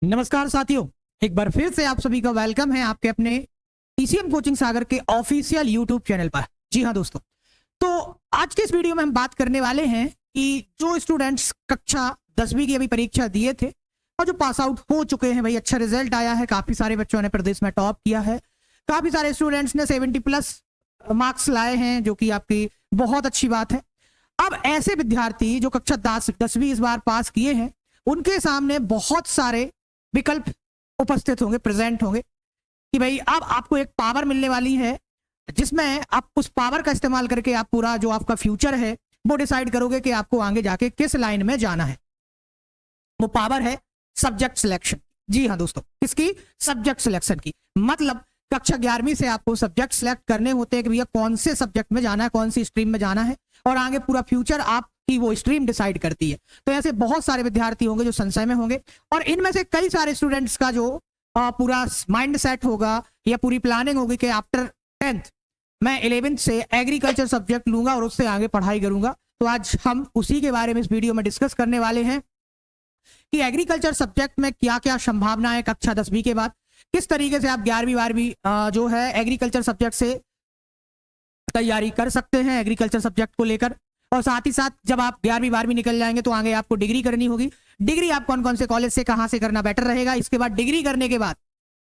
नमस्कार साथियों, एक बार फिर से आप सभी का वेलकम है आपके अपने टीसीएम कोचिंग सागर के ऑफिशियल यूट्यूब चैनल पर। जी हाँ दोस्तों, तो आज के इस वीडियो में हम बात करने वाले हैं कि जो स्टूडेंट्स कक्षा 10वीं की अभी परीक्षा दिए थे और जो पास आउट हो चुके हैं, भाई अच्छा रिजल्ट आया है, काफी सारे बच्चों ने प्रदेश में टॉप किया है, काफी सारे स्टूडेंट्स ने 70+ मार्क्स लाए हैं, जो कि आपकी बहुत अच्छी बात है। अब ऐसे विद्यार्थी जो कक्षा 10वीं इस बार पास किए हैं, उनके सामने बहुत सारे विकल्प उपस्थित होंगे, प्रेजेंट होंगे कि भाई अब आपको एक पावर मिलने वाली है, जिसमें आप उस पावर का इस्तेमाल करके आप पूरा जो आपका फ्यूचर है वो डिसाइड करोगे कि आपको आगे जाके किस लाइन में जाना है। वो पावर है सब्जेक्ट सिलेक्शन। जी हाँ दोस्तों, किसकी? सब्जेक्ट सिलेक्शन की। मतलब कक्षा 11वीं से आपको सब्जेक्ट सिलेक्ट करने होते हैं कि भैया कौन से सब्जेक्ट में जाना है, कौन सी स्ट्रीम में जाना है, और आगे पूरा फ्यूचर आपकी वो स्ट्रीम डिसाइड करती है। तो ऐसे बहुत सारे विद्यार्थी होंगे जो संशय में होंगे, और इनमें से कई सारे स्टूडेंट्स का जो पूरा माइंड सेट होगा या पूरी प्लानिंग होगी कि आफ्टर 10th मैं 11th से एग्रीकल्चर सब्जेक्ट लूंगा और उससे आगे पढ़ाई करूंगा। तो आज हम उसी के बारे में इस वीडियो में डिस्कस करने वाले हैं कि एग्रीकल्चर सब्जेक्ट में क्या क्या संभावना है कक्षा 10वीं के बाद, किस तरीके से आप 11वीं 12वीं जो है एग्रीकल्चर सब्जेक्ट से तैयारी कर सकते हैं एग्रीकल्चर सब्जेक्ट को लेकर, और साथ ही साथ जब आप 11वीं 12वीं निकल जाएंगे तो आगे आपको डिग्री करनी होगी। डिग्री आप कौन कौन से कॉलेज से कहां से करना बेटर रहेगा, इसके बाद डिग्री करने के बाद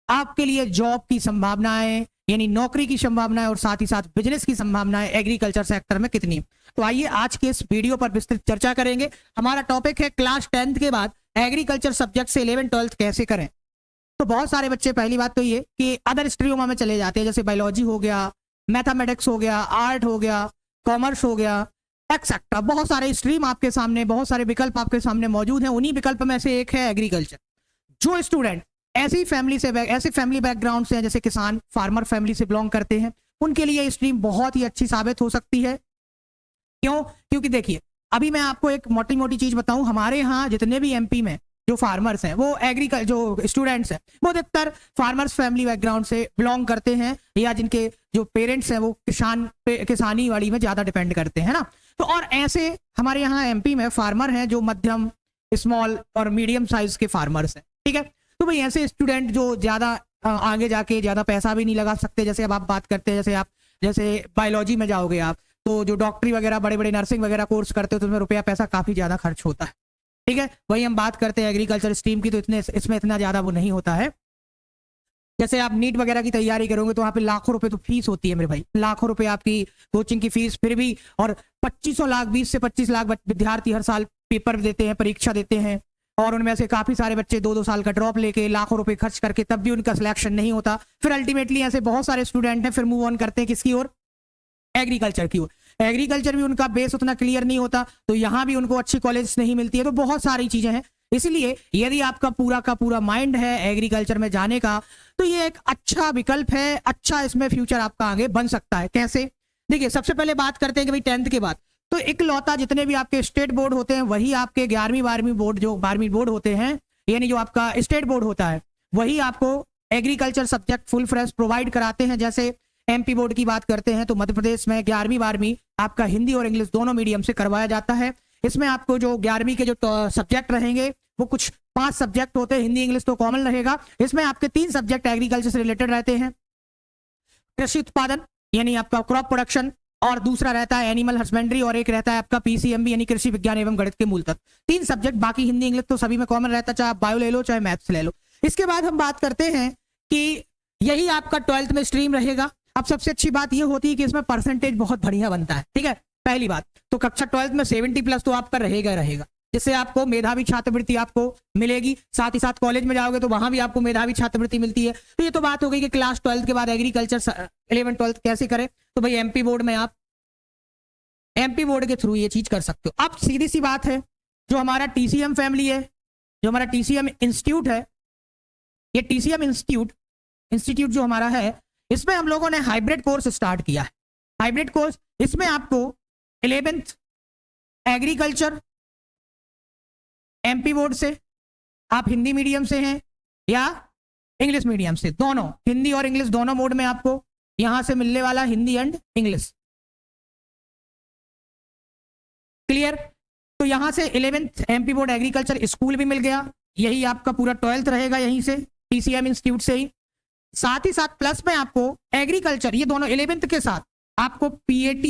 आपके लिए जॉब की संभावनाएं यानी नौकरी की संभावनाएं और साथ ही साथ बिजनेस की संभावनाएं एग्रीकल्चर सेक्टर में कितनी। तो आइए आज के इस वीडियो पर विस्तृत चर्चा करेंगे। हमारा टॉपिक है क्लास 10th के बाद एग्रीकल्चर सब्जेक्ट से 11th 12th कैसे करें। तो बहुत सारे बच्चे, पहली बात तो ये कि अदर स्ट्रीमों में चले जाते हैं, जैसे बायोलॉजी हो गया, मैथमेटिक्स हो गया, आर्ट हो गया, कॉमर्स हो गया, एक्सेट्रा। बहुत सारे स्ट्रीम आपके सामने, बहुत सारे विकल्प आपके सामने मौजूद हैं। उन्हीं विकल्प में से एक है एग्रीकल्चर। जो स्टूडेंट ऐसी फैमिली बैकग्राउंड से हैं, जैसे किसान फार्मर फैमिली से बिलोंग करते हैं, उनके लिए ये स्ट्रीम बहुत ही अच्छी साबित हो सकती है। क्यों? क्योंकि देखिए, अभी मैं आपको एक मोटी मोटी चीज बताऊं, हमारे यहाँ जितने भी एमपी में जो फार्मर्स हैं, वो जो स्टूडेंट्स हैं, वो अधिकतर फार्मर्स फैमिली बैकग्राउंड से बिलोंग करते हैं, या जिनके जो पेरेंट्स हैं वो किसानी वाड़ी में ज्यादा डिपेंड करते हैं ना। तो और ऐसे हमारे यहाँ एमपी में फार्मर हैं जो मध्यम, स्मॉल और मीडियम साइज के फार्मर्स हैं, ठीक है। तो भाई ऐसे स्टूडेंट जो ज्यादा आगे जाके ज्यादा पैसा भी नहीं लगा सकते, जैसे अब आप बात करते हैं, जैसे बायोलॉजी में जाओगे आप, तो जो डॉक्टरी वगैरह, बड़े बड़े नर्सिंग वगैरह कोर्स करते हो तो उसमें रुपया पैसा काफी ज्यादा खर्च होता है, ठीक है। वही हम बात करते हैं एग्रीकल्चर स्ट्रीम की, तो इसमें इतना ज्यादा वो नहीं होता है। जैसे आप नीट वगैरह की तैयारी करोगे तो वहाँ पे लाखों रुपए तो फीस होती है मेरे भाई, लाखों रुपए आपकी कोचिंग की फीस, फिर भी, और 2500 लाख 20 से 25 लाख विद्यार्थी हर साल पेपर देते हैं, परीक्षा देते हैं, और उनमें से काफी सारे बच्चे 2-2 साल का ड्रॉप लेके लाखों रुपए खर्च करके तब भी उनका सिलेक्शन नहीं होता। फिर अल्टीमेटली ऐसे बहुत सारे स्टूडेंट हैं, फिर मूव ऑन करते हैं किसकी ओर? एग्रीकल्चर की ओर। एग्रीकल्चर भी उनका बेस उतना क्लियर नहीं होता, तो यहाँ भी उनको अच्छी कॉलेज नहीं मिलती है। तो बहुत सारी चीजें हैं, इसलिए यदि आपका पूरा का पूरा माइंड है एग्रीकल्चर में जाने का, तो ये एक अच्छा विकल्प है, अच्छा इसमें फ्यूचर आपका आगे बन सकता है। कैसे? देखिए, सबसे पहले बात करते हैं कि भाई 10th के बाद तो इकलौता जितने भी आपके स्टेट बोर्ड होते हैं, वही आपके 11वीं 12वीं बोर्ड, जो 12वीं बोर्ड होते हैं, यानी जो आपका स्टेट बोर्ड होता है, वही आपको agriculture subject full fresh provide कराते हैं। जैसे एमपी बोर्ड की बात करते हैं तो मध्य प्रदेश में 11वीं 12वीं आपका हिंदी और इंग्लिश दोनों मीडियम से करवाया जाता है। इसमें आपको जो 11वीं के जो सब्जेक्ट रहेंगे वो कुछ 5 सब्जेक्ट होते हैं, हिंदी इंग्लिश तो कॉमन रहेगा। इसमें आपके 3 सब्जेक्ट एग्रीकल्चर से रिलेटेड रहते हैं, कृषि उत्पादन यानी आपका क्रॉप प्रोडक्शन, और दूसरा रहता है एनिमल हस्बेंड्री, और एक रहता है आपका पीसीएमबी यानी कृषि विज्ञान एवं गणित के मूल तत्व। 3 सब्जेक्ट, बाकी हिंदी इंग्लिश तो सभी में कॉमन रहता है, चाहे आप बायो ले लो चाहे मैथ्स ले लो। इसके बाद हम बात करते हैं कि यही आपका 12th में स्ट्रीम रहेगा। अब सबसे अच्छी बात यह होती है कि इसमें परसेंटेज बहुत बढ़िया बनता है, ठीक है। पहली बात तो कक्षा 12th में 70+ तो आपका रहेगा, जिससे आपको मेधावी छात्रवृत्ति आपको मिलेगी। साथ ही साथ कॉलेज में जाओगे तो वहां भी आपको मेधावी छात्रवृत्ति मिलती है। तो ये तो बात हो गई कि क्लास 12th के बाद एग्रीकल्चर 11th 12th कैसे करें। तो भाई एमपी बोर्ड में आप एमपी बोर्ड के थ्रू ये चीज कर सकते हो। अब सीधी सी बात है, जो हमारा टीसीएम फैमिली है, जो हमारा टीसीएम इंस्टीट्यूट है, ये टीसीएम इंस्टीट्यूट जो हमारा है, इसमें हम लोगों ने हाइब्रिड कोर्स स्टार्ट किया है। हाइब्रिड कोर्स, इसमें आपको 11th एग्रीकल्चर एमपी बोर्ड से, आप हिंदी मीडियम से हैं या इंग्लिश मीडियम से, दोनों हिंदी और इंग्लिश दोनों मोड में आपको यहां से मिलने वाला, हिंदी एंड इंग्लिश, क्लियर। तो यहां से 11th MP board agriculture school भी मिल गया, यही आपका पूरा 12th रहेगा यहीं से, TCM इंस्टीट्यूट से ही। साथ ही साथ प्लस में आपको एग्रीकल्चर, ये दोनों 11th के साथ आपको PAT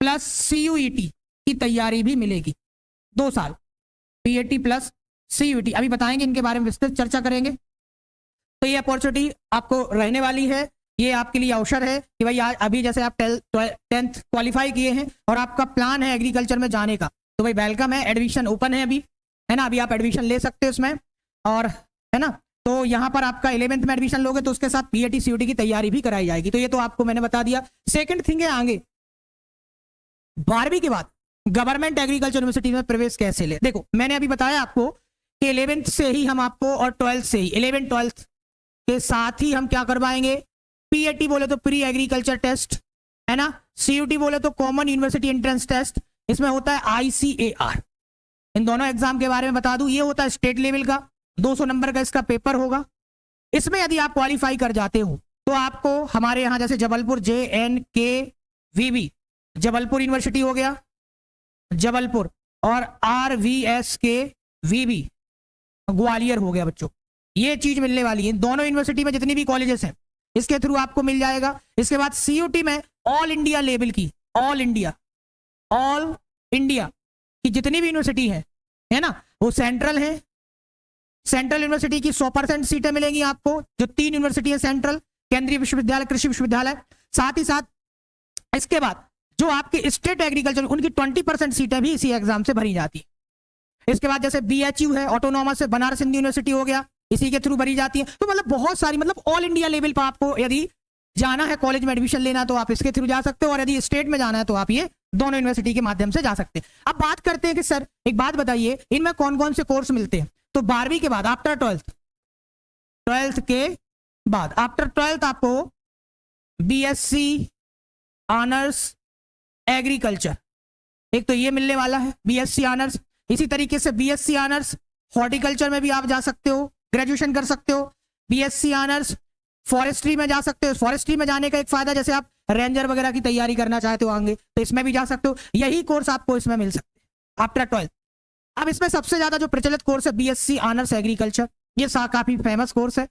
प्लस CUET की तैयारी भी मिलेगी 2 साल। PAT प्लस CUET अभी बताएंगे, इनके बारे में विस्तृत चर्चा करेंगे। तो ये अपॉर्चुनिटी आपको रहने वाली है, ये आपके लिए अवसर है कि भाई आज अभी जैसे आप 10th क्वालिफाई किए हैं और आपका प्लान है एग्रीकल्चर में जाने का, तो भाई वेलकम है, एडमिशन ओपन है अभी, है ना, अभी आप एडमिशन ले सकते हो इसमें, और है ना। तो यहाँ पर आपका 11th में एडमिशन लोगे तो उसके साथ PAT CUET की तैयारी भी कराई जाएगी। तो ये तो आपको मैंने बता दिया। सेकंड थिंग है आगे 12वीं के बाद गवर्नमेंट एग्रीकल्चर यूनिवर्सिटी में प्रवेश कैसे ले। देखो मैंने अभी बताया आपको कि 11th से ही हम आपको, और 12th से ही, 11 12th के साथ ही हम क्या करवाएंगे, PAT बोले तो प्री एग्रीकल्चर टेस्ट, है ना, CUET बोले तो कॉमन यूनिवर्सिटी एंट्रेंस टेस्ट, इसमें होता है ICAR। इन दोनों एग्जाम के बारे में बता दूं, ये होता है स्टेट लेवल का, 200 नंबर का इसका पेपर होगा। इसमें यदि आप क्वालिफाई कर जाते हो तो आपको हमारे यहाँ जैसे जबलपुर JNKVB जबलपुर यूनिवर्सिटी हो गया जबलपुर, और RVSKVB ग्वालियर हो गया बच्चों, ये चीज मिलने वाली है। दोनों यूनिवर्सिटी में जितनी भी कॉलेजेस हैं इसके थ्रू आपको मिल जाएगा। इसके बाद CUET में ऑल इंडिया लेवल की, ऑल इंडिया की जितनी भी यूनिवर्सिटी है ना, वो सेंट्रल है। सेंट्रल यूनिवर्सिटी की 100% सीटें मिलेंगी आपको, जो 3 यूनिवर्सिटी है सेंट्रल, केंद्रीय विश्वविद्यालय, कृषि विश्वविद्यालय। साथ ही साथ इसके बाद जो आपके स्टेट एग्रीकल्चर, उनकी 20% सीटें भी इसी एग्जाम से भरी जाती है। इसके बाद जैसे BHU है ऑटोनॉमस है, बनारस हिंदू यूनिवर्सिटी हो गया, इसी के थ्रू भरी जाती है। तो मतलब बहुत सारी, मतलब ऑल इंडिया लेवल पर आपको यदि जाना है, कॉलेज में एडमिशन लेना, तो आप इसके थ्रू जा सकते हो, और यदि स्टेट में जाना है तो आप ये दोनों यूनिवर्सिटी के माध्यम से जा सकते हैं। अब बात करते हैं कि सर एक बात बताइए, इनमें कौन कौन से कोर्स मिलते हैं। तो 12वीं के बाद आफ्टर 12th के बाद आफ्टर 12th आपको BSc ऑनर्स एग्रीकल्चर, एक तो ये मिलने वाला है BSc ऑनर्स। इसी तरीके से BSc ऑनर्स हॉर्टिकल्चर में भी आप जा सकते हो, ग्रेजुएशन कर सकते हो। BSc ऑनर्स फॉरेस्ट्री में जा सकते हो। फॉरेस्ट्री में जाने का एक फायदा, जैसे आप रेंजर वगैरह की तैयारी करना चाहते हो आगे, तो इसमें भी जा सकते हो। यही कोर्स आपको इसमें मिल सकते हैं आफ्टर 12th। अब इसमें सबसे ज्यादा जो प्रचलित कोर्स है BSc ऑनर्स एग्रीकल्चर, ये काफी फेमस कोर्स है,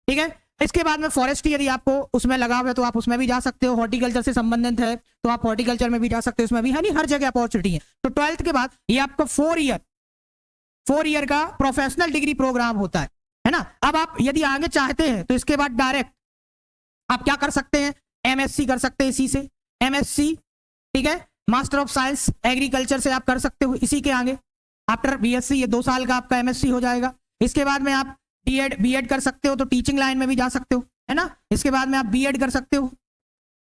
ठीक है। इसके बाद में फॉरेस्ट्री यदि आपको उसमें लगा हुआ है तो आप उसमें भी जा सकते हो, हॉर्टिकल्चर से संबंधित है तो आप हॉर्टिकल्चर में भी जा सकते हो, उसमें भी है नहीं, हर जगह अपॉर्चुनिटी है। तो 12th के बाद ये आपका 4 ईयर का प्रोफेशनल डिग्री प्रोग्राम होता है ना। अब आप यदि आगे चाहते हैं तो इसके बाद डायरेक्ट आप क्या कर सकते हैं, MSc कर सकते हैं इसी से, MSc, ठीक है, मास्टर ऑफ साइंस एग्रीकल्चर से आप कर सकते हो इसी के आगे। आफ्टर BSc ये 2 साल का आपका MSc हो जाएगा। इसके बाद में आप B.Ed कर सकते हो, तो टीचिंग लाइन में भी जा सकते हो, है ना। इसके बाद में आप B.Ed कर सकते हो,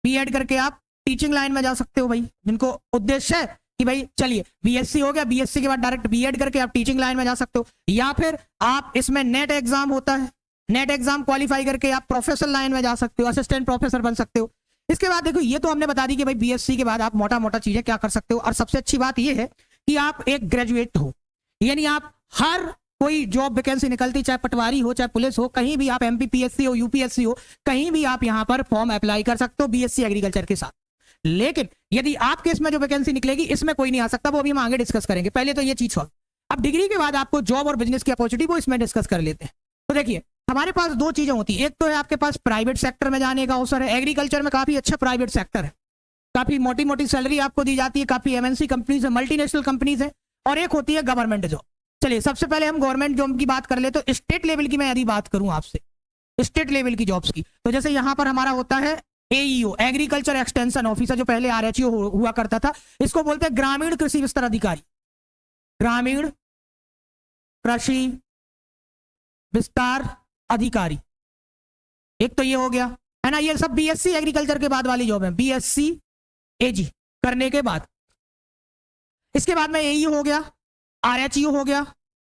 B.Ed करके आप टीचिंग लाइन में जा सकते हो भाई, जिनको उद्देश्य है कि भाई चलिए BSc हो गया, BSc के बाद डायरेक्ट B.Ed करके आप टीचिंग लाइन में जा सकते हो। या फिर आप इसमें नेट एग्जाम होता है, नेट एग्जाम क्वालिफाई करके आप प्रोफेसर लाइन में जा सकते हो, असिस्टेंट प्रोफेसर बन सकते हो। इसके बाद देखो ये तो हमने बता दी कि भाई BSc के बाद आप मोटा मोटा चीजें क्या कर सकते हो। और सबसे अच्छी बात ये है कि आप एक ग्रेजुएट हो, यानी आप हर कोई जॉब वैकेंसी निकलती, चाहे पटवारी हो, चाहे पुलिस हो, कहीं भी आप MPPSC हो, UPSC हो, कहीं भी आप यहां पर फॉर्म अप्लाई कर सकते हो BSc एग्रीकल्चर के साथ। लेकिन यदि आपके इसमें जो वैकेंसी निकलेगी इसमें कोई नहीं आ सकता, वो अभी हम आगे डिस्कस करेंगे। पहले तो ये चीज हो, अब डिग्री के बाद आपको जॉब और बिजनेस की अपॉर्चुनिटी वो इसमें डिस्कस कर लेते हैं। तो देखिए हमारे पास 2 चीजें होती है, एक तो है आपके पास प्राइवेट सेक्टर में जाने का अवसर है। एग्रीकल्चर में काफी अच्छा प्राइवेट सेक्टर है, काफी मोटी मोटी सैलरी आपको दी जाती है, काफी MNC कंपनीज है, मल्टीनेशनल कंपनीज है। और एक होती है गवर्नमेंट जॉब। चलिए सबसे पहले हम गवर्नमेंट जॉब की बात कर ले, तो स्टेट लेवल की मैं यदि बात करूं आपसे, स्टेट लेवल की जॉब्स की, तो जैसे यहां पर हमारा होता है AEO एग्रीकल्चर एक्सटेंशन ऑफिसर, जो पहले RHO हुआ करता था, इसको बोलते हैं ग्रामीण कृषि विस्तार अधिकारी, ग्रामीण कृषि विस्तार अधिकारी। एक तो ये हो गया, है ना, ये सब BSc एग्रीकल्चर के बाद वाली जॉब है, BSc AG करने के बाद। इसके बाद में AEO हो गया, RHO हो गया,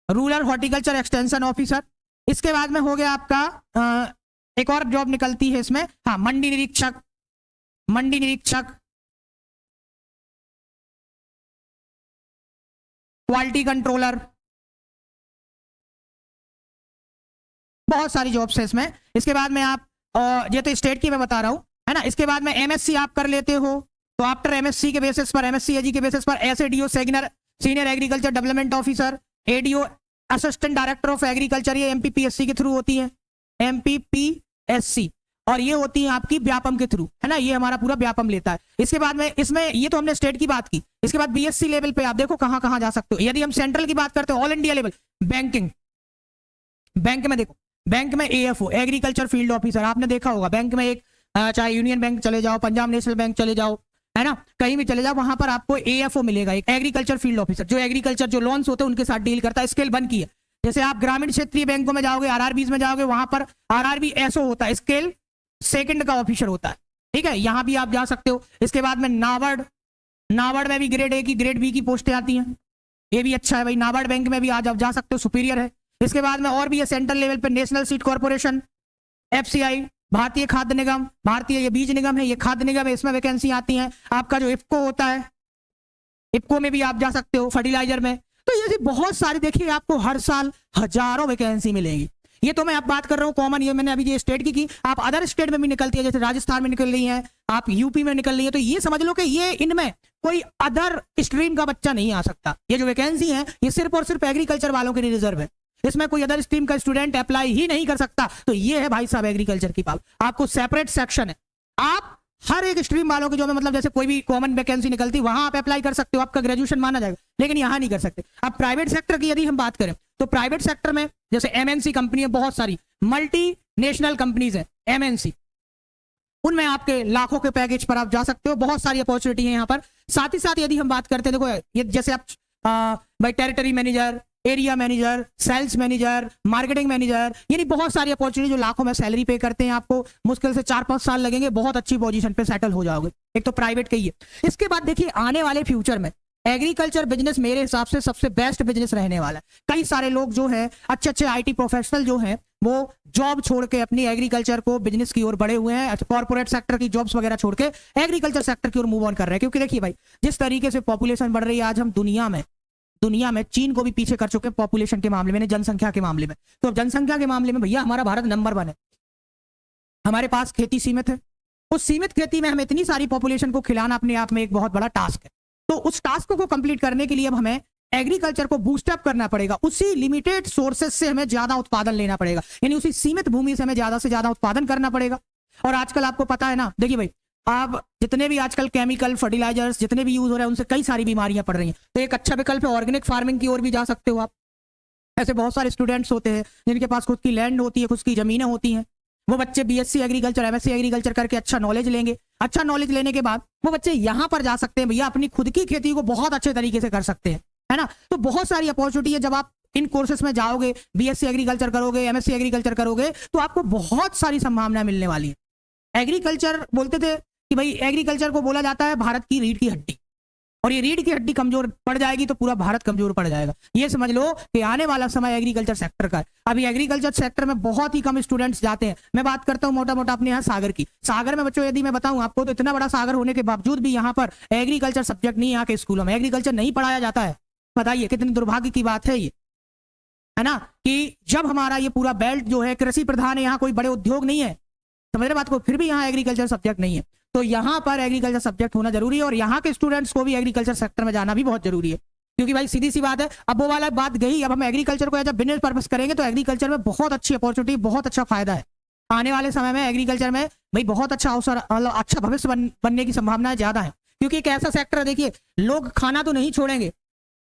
रूरल हॉर्टिकल्चर एक्सटेंशन ऑफिसर। इसके बाद में हो गया आपका एक और जॉब निकलती है इसमें, हाँ, मंडी निरीक्षक, मंडी निरीक्षक, क्वालिटी कंट्रोलर, बहुत सारी जॉब्स है इसमें। इसके बाद में आप ये तो स्टेट की मैं बता रहा हूं, है ना। इसके बाद में MSc आप कर लेते हो, तो आफ्टर MSc के बेसिस पर, MSc AG के बेसिस पर SADO senior agriculture development officer, ADO assistant director of agriculture, ये एमपीपीएससी के थ्रू होती है, एमपीपीएससी, और ये होती है आपकी व्यापम के थ्रू, है ना, ये हमारा पूरा व्यापम लेता है। इसके बाद में इसमें ये तो हमने स्टेट की बात की, इसके बाद बीएससी लेवल पे आप देखो कहां कहां जा सकते हो। यदि हम सेंट्रल की बात करते हो, all India level, banking, bank में देखो, बैंक में एएफओ, एग्रीकल्चर फील्ड ऑफिसर, आपने देखा होगा बैंक में एक, चाहे यूनियन बैंक चले जाओ, पंजाब नेशनल बैंक चले जाओ, है ना, कहीं भी चले जाओ, वहां पर आपको एएफओ मिलेगा, एक एग्रीकल्चर फील्ड ऑफिसर, जो एग्रीकल्चर जो लोन्स होते हैं उनके साथ डील करता है। स्केल 1 की है। जैसे आप ग्रामीण क्षेत्रीय बैंकों में जाओगे, आरआरबीज में जाओगे, वहां पर आरआरबी एसओ होता है, स्केल 2 का ऑफिसर होता है, ठीक है, यहां भी आप जा सकते हो। इसके बाद में नाबार्ड, नाबार्ड में भी ग्रेड ए की ग्रेड बी की पोस्टें आती हैं, ये भी अच्छा है भाई, नाबार्ड बैंक में भी आज आप जा सकते हो, सुपीरियर है। इसके बाद में और भी है सेंट्रल लेवल पे, नेशनल सीड कॉर्पोरेशन, एफसीआई, भारतीय खाद्य निगम, भारतीय ये बीज निगम है, ये खाद्य निगम है, इसमें वैकेंसी आती है। आपका जो इफको होता है, इफको में भी आप जा सकते हो, फर्टिलाइजर में। तो ये बहुत सारी, देखिए आपको हर साल हजारों वैकेंसी मिलेंगी। ये तो मैं आप बात कर रहा हूँ कॉमन, ये मैंने अभी ये स्टेट की आप अदर स्टेट में भी निकलती है, जैसे राजस्थान में निकल रही है, आप यूपी में निकल रही है, तो ये समझ लो कि ये इनमें कोई अदर स्ट्रीम का बच्चा नहीं आ सकता। ये जो वैकेंसी है ये सिर्फ और सिर्फ एग्रीकल्चर वालों के लिए रिजर्व है, इसमें कोई अदर स्ट्रीम का स्टूडेंट अप्लाई ही नहीं कर सकता। तो ये है भाई साहब एग्रीकल्चर की पावर, आपको सेपरेट सेक्शन है, आप हर एक स्ट्रीम वालों के जो में मतलब जैसे कोई भी कॉमन वैकेंसी निकलती वहां आप अप्लाई कर सकते हो, आपका ग्रेजुएशन माना जाएगा, लेकिन यहां नहीं कर सकते। अब प्राइवेट सेक्टर की यदि हम बात करें तो प्राइवेट सेक्टर में जैसे एमएनसी कंपनी है, बहुत सारी मल्टी नेशनल कंपनीज है एमएनसी, उनमें आपके लाखों के पैकेज पर आप जा सकते हो, बहुत सारी अपॉर्चुनिटी है यहाँ पर। साथ ही साथ यदि हम बात करते हैं, देखो ये जैसे आप भाई territory manager, area manager, sales manager, marketing manager, यानी बहुत सारी अपॉर्चुनिटी जो लाखों में सैलरी पे करते हैं, आपको मुश्किल से 4-5 साल लगेंगे, बहुत अच्छी पोजीशन पे सेटल हो जाओगे। एक तो प्राइवेट का ही है। इसके बाद देखिए आने वाले फ्यूचर में एग्रीकल्चर बिजनेस मेरे हिसाब से सबसे बेस्ट बिजनेस रहने वाला है। कई सारे लोग जो है अच्छे अच्छे आईटी प्रोफेशनल जो हैं वो जॉब छोड़ के अपनी एग्रीकल्चर को बिजनेस की ओर बढ़े हुए हैं, कॉर्पोरेट सेक्टर की जॉब्स वगैरह छोड़ के एग्रीकल्चर सेक्टर की ओर मूव ऑन कर रहे हैं। क्योंकि देखिए भाई जिस तरीके से पॉपुलेशन बढ़ रही है, आज हम दुनिया में चीन को भी पीछे कर चुके हैं पॉपुलेशन के मामले में, जनसंख्या के मामले में। तो अब जनसंख्या के मामले में भैया हमारा भारत नंबर 1 है। हमारे पास खेती सीमित है, उस सीमित खेती में हमें इतनी सारी पॉपुलेशन को खिलाना अपने आप में एक बहुत बड़ा टास्क है। तो उस टास्क को कंप्लीट करने के लिए अब हमें एग्रीकल्चर को बूस्टअप करना पड़ेगा, उसी लिमिटेड सोर्सेस से हमें ज्यादा उत्पादन लेना पड़ेगा, यानी उसी सीमित भूमि से हमें ज्यादा से ज्यादा उत्पादन करना पड़ेगा। और आजकल आपको पता है ना, देखिए भाई आप जितने भी आजकल केमिकल फर्टिलाइजर्स जितने भी यूज हो रहे हैं उनसे कई सारी बीमारियां पड़ रही हैं। तो एक अच्छा विकल्प है, ऑर्गेनिक फार्मिंग की ओर भी जा सकते हो आप। ऐसे बहुत सारे स्टूडेंट्स होते हैं जिनके पास खुद की लैंड होती है, खुद की जमीनें होती हैं, वो बच्चे बीएससी एग्रीकल्चर, एमएससी एग्रीकल्चर करके अच्छा नॉलेज लेंगे। अच्छा नॉलेज लेने के बाद वो बच्चे यहां पर जा सकते हैं, भैया अपनी खुद की खेती को बहुत अच्छे तरीके से कर सकते हैं, है ना। तो बहुत सारी अपॉर्चुनिटी है, जब आप इन कोर्सेस में जाओगे, बीएससी एग्रीकल्चर करोगे, एमएससी एग्रीकल्चर करोगे, तो आपको बहुत सारी संभावनाएं मिलने वाली है। एग्रीकल्चर बोलते थे कि भाई एग्रीकल्चर को बोला जाता है भारत की रीढ़ की हड्डी, और ये रीढ़ की हड्डी कमजोर पड़ जाएगी तो पूरा भारत कमजोर पड़ जाएगा। ये समझ लो कि आने वाला समय एग्रीकल्चर सेक्टर का है। अभी एग्रीकल्चर सेक्टर में बहुत ही कम स्टूडेंट्स जाते हैं। मैं बात करता हूँ मोटा मोटा अपने यहाँ सागर की। सागर में बच्चों यदि मैं बताऊं आपको, तो इतना बड़ा सागर होने के बावजूद भी यहाँ पर एग्रीकल्चर सब्जेक्ट नहीं, यहाँ के स्कूलों में एग्रीकल्चर नहीं पढ़ाया जाता है। बताइए कितनी दुर्भाग्य की बात है ये, है ना, कि जब हमारा ये पूरा बेल्ट जो है कृषि प्रधान है, यहाँ कोई बड़े उद्योग नहीं है, समझ रहे बात को, फिर भी यहाँ एग्रीकल्चर सब्जेक्ट नहीं है। तो यहाँ पर एग्रीकल्चर सब्जेक्ट होना जरूरी है, और यहाँ के स्टूडेंट्स को भी एग्रीकल्चर सेक्टर में जाना भी बहुत जरूरी है। क्योंकि भाई सीधी सी बात है, अब वो वाला बात गई, अब हम एग्रीकल्चर को एज अ बिजनेस पर्पस करेंगे तो एग्रीकल्चर में बहुत अच्छी अपॉर्चुनिटी, बहुत अच्छा फायदा है। आने वाले समय में एग्रीकल्चर में भाई बहुत अच्छा अवसर, अच्छा भविष्य बनने की संभावनाएं ज्यादा है। क्योंकि एक ऐसा सेक्टर है, देखिए लोग खाना तो नहीं छोड़ेंगे,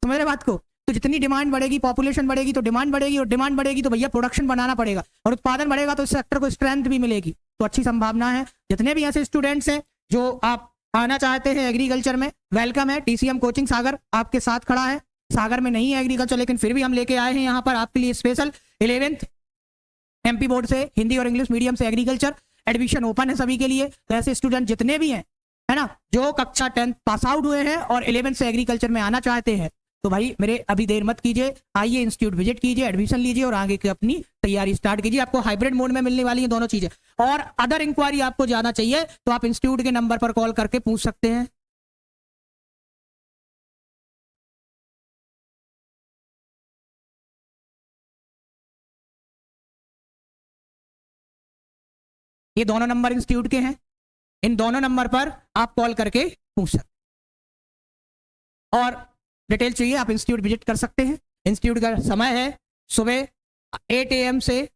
समझ रहे बात को, तो जितनी डिमांड बढ़ेगी, पॉपुलेशन बढ़ेगी तो डिमांड बढ़ेगी, और डिमांड बढ़ेगी तो भैया प्रोडक्शन बनाना पड़ेगा, और उत्पादन बढ़ेगा तो इस सेक्टर को स्ट्रेंथ भी मिलेगी। तो अच्छी संभावना है। जितने भी ऐसे स्टूडेंट्स हैं जो आप आना चाहते हैं एग्रीकल्चर में, वेलकम है। टीसीएम कोचिंग सागर आपके साथ खड़ा है। सागर में नहीं है एग्रीकल्चर, लेकिन फिर भी हम लेके आए हैं यहाँ पर आपके लिए स्पेशल 11th एमपी बोर्ड से हिंदी और इंग्लिश मीडियम से एग्रीकल्चर एडमिशन ओपन है सभी के लिए। तो ऐसे स्टूडेंट जितने भी हैं, है ना, जो कक्षा 10th पास आउट हुए हैं और 11th से एग्रीकल्चर में आना चाहते हैं, तो भाई मेरे अभी देर मत कीजिए, आइए इंस्टीट्यूट विजिट कीजिए, एडमिशन लीजिए और आगे की अपनी तैयारी स्टार्ट कीजिए। आपको हाइब्रिड मोड में मिलने वाली है दोनों चीजें। और अदर इंक्वायरी आपको जाना चाहिए तो आप इंस्टीट्यूट के नंबर पर कॉल करके पूछ सकते हैं। ये दोनों नंबर इंस्टीट्यूट के हैं, इन दोनों नंबर पर आप कॉल करके पूछ सकते हैं। और डिटेल चाहिए आप इंस्टीट्यूट विजिट कर सकते हैं। इंस्टीट्यूट का समय है सुबह 8 AM से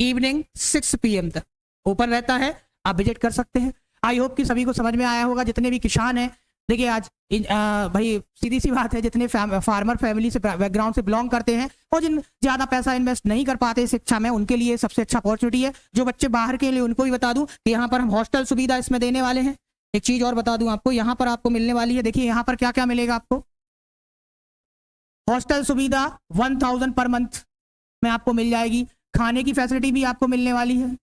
इवनिंग 6 PM तक ओपन रहता है, आप विजिट कर सकते हैं। आई होप कि सभी को समझ में आया होगा। जितने भी किसान हैं, देखिए आज भाई सीधी सी बात है, जितने फार्मर फैमिली से बैकग्राउंड से बिलोंग करते हैं और जिन ज़्यादा पैसा इन्वेस्ट नहीं कर पाते शिक्षा में, उनके लिए सबसे अच्छा अपॉर्चुनिटी है। जो बच्चे बाहर के लिए, उनको भी बता दूं कि यहाँ पर हम हॉस्टल सुविधा इसमें देने वाले हैं। एक चीज़ और बता दूं आपको, यहाँ पर आपको मिलने वाली है, देखिए यहाँ पर क्या क्या मिलेगा आपको। हॉस्टल सुविधा 1000 पर मंथ में आपको मिल जाएगी। खाने की फैसिलिटी भी आपको मिलने वाली है।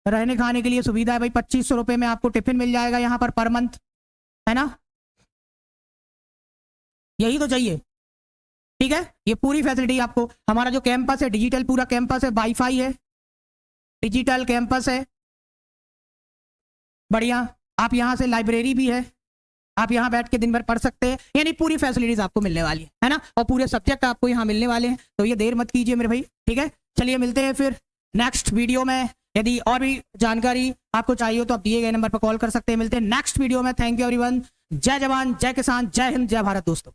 रहने खाने के लिए सुविधा है भाई, 2500 रुपये में आपको टिफिन मिल जाएगा यहाँ पर मंथ, है ना। यही तो चाहिए, ठीक है। ये पूरी फैसिलिटी आपको, हमारा जो कैंपस है डिजिटल पूरा कैंपस है, वाईफाई है, डिजिटल कैंपस है, बढ़िया। आप यहाँ से लाइब्रेरी भी है, आप यहाँ बैठ के दिन भर पढ़ सकते हैं, यानी पूरी फैसिलिटीज आपको मिलने वाली है ना। और पूरे सब्जेक्ट आपको यहाँ मिलने वाले हैं, तो ये देर मत कीजिए मेरे भाई, ठीक है। चलिए मिलते हैं फिर नेक्स्ट वीडियो में। यदि और भी जानकारी आपको चाहिए हो तो आप दिए गए नंबर पर कॉल कर सकते हैं। मिलते हैं नेक्स्ट वीडियो में। Thank you everyone. जय जवान, जय किसान, जय हिंद, जय भारत दोस्तों।